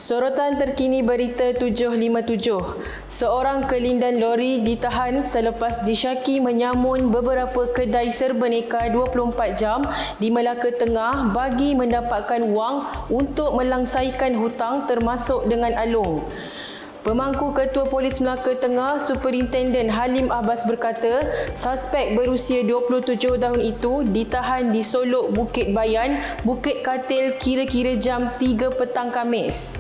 Sorotan terkini berita 757. Seorang kelindan lori ditahan selepas disyaki menyamun beberapa kedai serba-neka 24 jam di Melaka Tengah bagi mendapatkan wang untuk melangsaikan hutang termasuk dengan alung. Pemangku Ketua Polis Melaka Tengah, Superintenden Halim Abbas berkata, suspek berusia 27 tahun itu ditahan di Solok Bukit Bayan, Bukit Katil kira-kira jam 3 petang Khamis.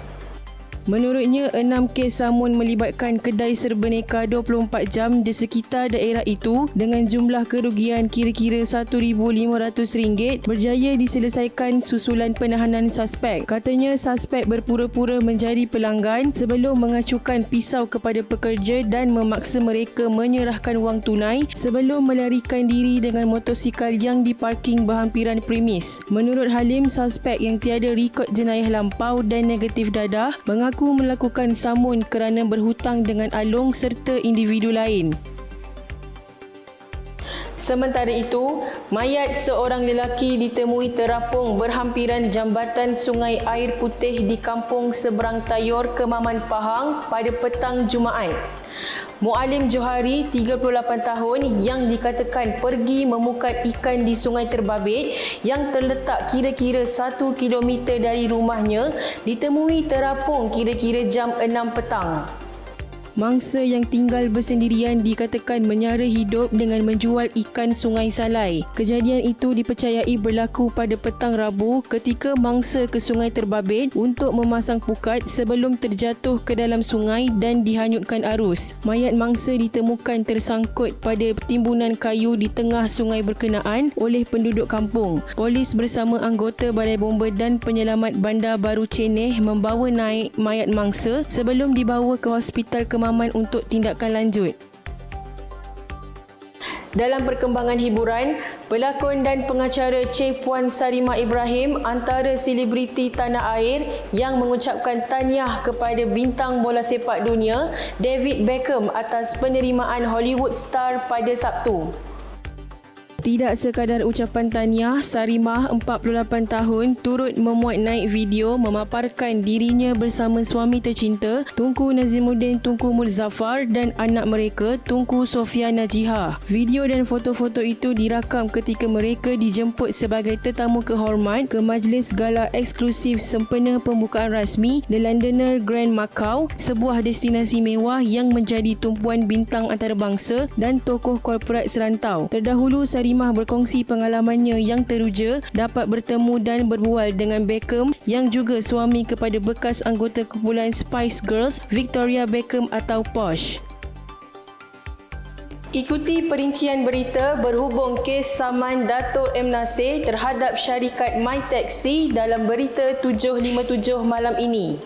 Menurutnya, 6 kes samun melibatkan kedai serba-neka 24 jam di sekitar daerah itu dengan jumlah kerugian kira-kira RM1,500 berjaya diselesaikan susulan penahanan suspek. Katanya suspek berpura-pura menjadi pelanggan sebelum mengacukan pisau kepada pekerja dan memaksa mereka menyerahkan wang tunai sebelum melarikan diri dengan motosikal yang diparking berhampiran premis. Menurut Halim, suspek yang tiada rekod jenayah lampau dan negatif dadah mengaku melakukan samun kerana berhutang dengan alung serta individu lain. Sementara itu, mayat seorang lelaki ditemui terapung berhampiran jambatan Sungai Air Putih di Kampung Seberang Tayor, Kemaman Pahang pada petang Jumaat. Mualim Johari, 38 tahun, yang dikatakan pergi memukat ikan di Sungai Terbabit yang terletak kira-kira 1 kilometer dari rumahnya, ditemui terapung kira-kira jam 6 petang. Mangsa yang tinggal bersendirian dikatakan menyara hidup dengan menjual ikan Sungai Salai. Kejadian itu dipercayai berlaku pada petang Rabu ketika mangsa ke Sungai Terbabit untuk memasang pukat sebelum terjatuh ke dalam sungai dan dihanyutkan arus. Mayat mangsa ditemukan tersangkut pada timbunan kayu di tengah sungai berkenaan oleh penduduk kampung. Polis bersama anggota Balai Bomba dan Penyelamat Bandar Baru Ceneh membawa naik mayat mangsa sebelum dibawa ke Hospital Kemaman untuk tindakan lanjut. Dalam perkembangan hiburan, pelakon dan pengacara Cik Puan Sarimah Ibrahim antara selebriti tanah air yang mengucapkan tahniah kepada bintang bola sepak dunia David Beckham atas penerimaan Hollywood Star pada Sabtu. Tidak sekadar ucapan tahniah, Sarimah, 48 tahun, turut memuat naik video memaparkan dirinya bersama suami tercinta Tunku Nazimuddin Tunku Muzaffar dan anak mereka Tunku Sofia Najihah. Video dan foto-foto itu dirakam ketika mereka dijemput sebagai tetamu kehormat ke majlis gala eksklusif sempena pembukaan rasmi The Londoner Grand Macau, sebuah destinasi mewah yang menjadi tumpuan bintang antarabangsa dan tokoh korporat serantau. Terdahulu, Sarimah berkongsi pengalamannya yang teruja dapat bertemu dan berbual dengan Beckham yang juga suami kepada bekas anggota kumpulan Spice Girls, Victoria Beckham atau Posh. Ikuti perincian berita berhubung kes saman Dato' M. Nasir terhadap syarikat My Taxi dalam berita 757 malam ini.